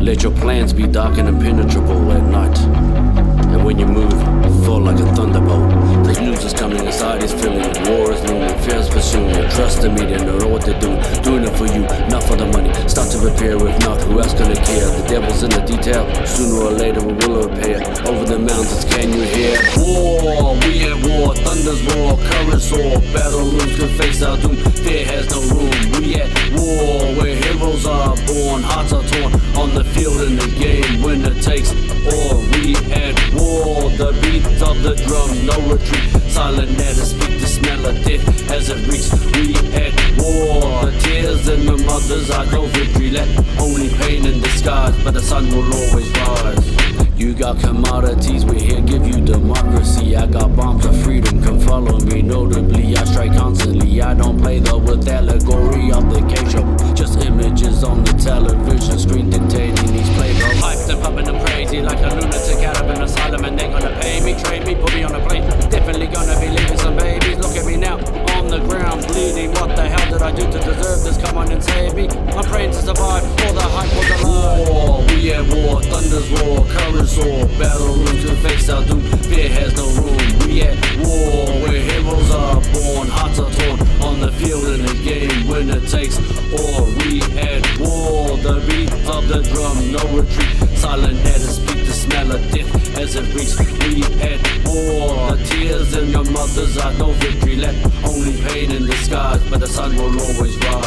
Let your plans be dark and impenetrable at night. And when you move, fall like a thunderbolt. The news is coming inside, is feeling war is looming, fears pursuing. Trust the media, know what they're doing it for you, not for the money. Start to prepare, if not, who else gonna care? The devil's in the detail, sooner or later we will repair. Over the mountains, can you hear? War, we at war, thunder's roar, currents soar. Battle lose, can face our doom, fear has no room. We at war, where heroes are born, hearts are torn, on the field in the game, winner takes all. We at war, the beat of the drum, no retreat. Silent netters speak the smell of death as it reeks. We at war, the tears in the mothers are no victory. Let only pain in disguise, but the sun will always rise. You got commodities, we're here, give you democracy. I got bombs of freedom, come follow me. Notably, I strike constantly. I don't play though with allegory of the K-show. Just images on the television screen dictating these playbooks. Hyped and pumping them crazy like a lunatic out of an asylum. And they gonna pay me, trade me, put me on a plane. Definitely gonna be leaving some babies. Look at me now, on the ground bleeding. What the hell did I do to deserve this? Come on and save me. I'm praying to survive, all the hype was a lie. War, we at war, thunder's roar, currents soar. Battle lose to face our doom, fear has no room. We at war, where heroes are born, hearts are torn, on the field in the game, winner takes all. We at war, the beat of the drum, no retreat. Silent netters speak the smell of death as it reeks. We at war, the tears in your mothers are no victory. Let only pain in disguise, but the sun will always rise.